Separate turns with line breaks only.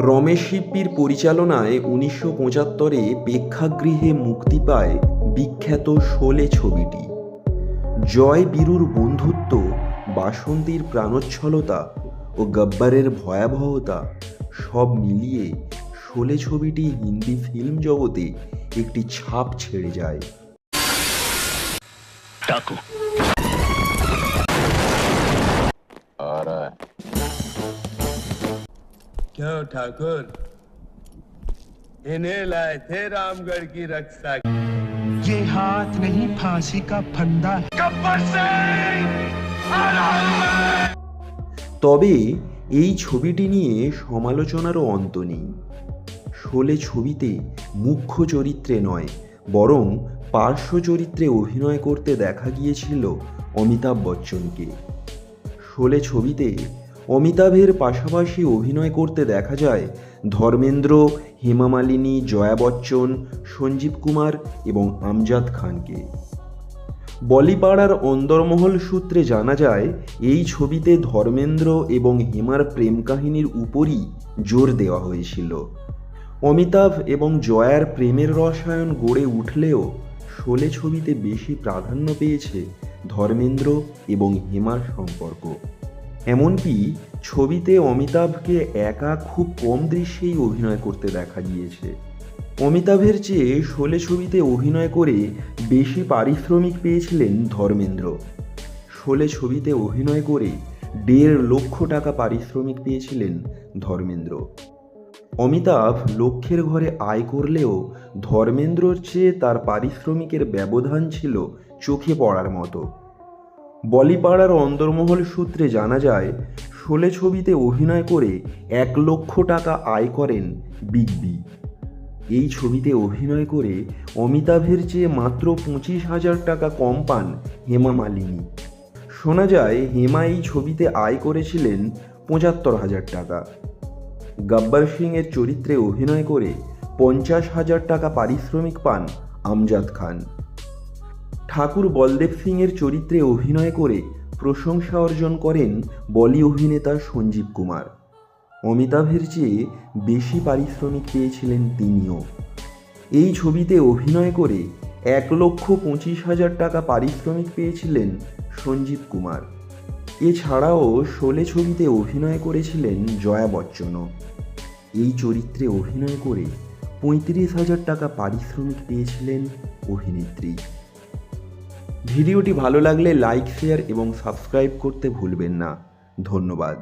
রমেশ সিপ্পির পরিচালনায় 1975-এ প্রেক্ষাগৃহে মুক্তি পায় বিখ্যাত শোলে ছবিটি। জয় বীরুর বন্ধুত্ব, বাসন্তীর প্রাণোচ্ছলতা ও গব্বরের ভয়াবহতা সব মিলিয়ে শোলে ছবিটি হিন্দি ফিল্ম জগতে একটি ছাপ ছেড়ে যায়।
क्यों ठाकुर, इन्हें लाए थे रामगढ़ की रक्षा।
ये हाथ नहीं फांसी का फंदा।
गब्बर सिंह
তবে এই ছবিটি নিয়ে সমালোচনারও অন্ত নেই। শোলে ছবিতে মুখ্য চরিত্রে নয়, বরং পার্শ্ব চরিত্রে অভিনয় করতে দেখা গিয়েছিল অমিতাভ বচ্চনকে। শোলে ছবিতে অমিতাভের পাশাপাশি অভিনয় করতে দেখা যায় ধর্মেন্দ্র, হেমা মালিনী, জয়া বচ্চন, সঞ্জীব কুমার এবং আমজাদ খানকে। বলিপাড়ার অন্দরমহল সূত্রে জানা যায়, এই ছবিতে ধর্মেন্দ্র এবং হেমার প্রেম কাহিনীর উপরই জোর দেওয়া হয়েছিল। অমিতাভ এবং জয়ার প্রেমের রসায়ন গড়ে উঠলেও শোলে ছবিতে বেশি প্রাধান্য পেয়েছে ধর্মেন্দ্র এবং হেমার সম্পর্ক। এমনকি ছবিতে অমিতাভকে একা খুব কম দৃশ্যেই অভিনয় করতে দেখা গিয়েছে। অমিতাভের চেয়ে শোলে ছবিতে অভিনয় করে বেশি পারিশ্রমিক পেয়েছিলেন ধর্মেন্দ্র। শোলে ছবিতে অভিনয় করে 1.5 লক্ষ টাকা পারিশ্রমিক পেয়েছিলেন ধর্মেন্দ্র। অমিতাভ লক্ষের ঘরে আয় করলেও ধর্মেন্দ্রর চেয়ে তার পারিশ্রমিকের ব্যবধান ছিল চোখে পড়ার মতো। বলিপাড়ার অন্দরমহল সূত্রে জানা যায়, শোলে ছবিতে অভিনয় করে 1 লক্ষ টাকা আয় করেন বিগ বি। এই ছবিতে অভিনয় করে অমিতাভের চেয়ে মাত্র 25,000 টাকা কম পান হেমা মালিনী। শোনা যায় হেমা এই ছবিতে আয় করেছিলেন 75,000 টাকা। গব্বর সিংয়ের চরিত্রে অভিনয় করে 50,000 টাকা পারিশ্রমিক পান আমজাদ খান। ঠাকুর বলদেব সিংয়ের চরিত্রে অভিনয় করে প্রশংসা অর্জন করেন বলি অভিনেতা সঞ্জীব কুমার। অমিতাভের চেয়ে বেশি পারিশ্রমিক পেয়েছিলেন তিনিও। এই ছবিতে অভিনয় করে 1,25,000 টাকা পারিশ্রমিক পেয়েছিলেন সঞ্জীব কুমার। এছাড়াও শোলে ছবিতে অভিনয় করেছিলেন জয়া বচ্চনও। এই চরিত্রে অভিনয় করে 35,000 টাকা পারিশ্রমিক পেয়েছিলেন অভিনেত্রী। ভিডিওটি ভালো লাগলে লাইক, শেয়ার এবং সাবস্ক্রাইব করতে ভুলবেন না। ধন্যবাদ।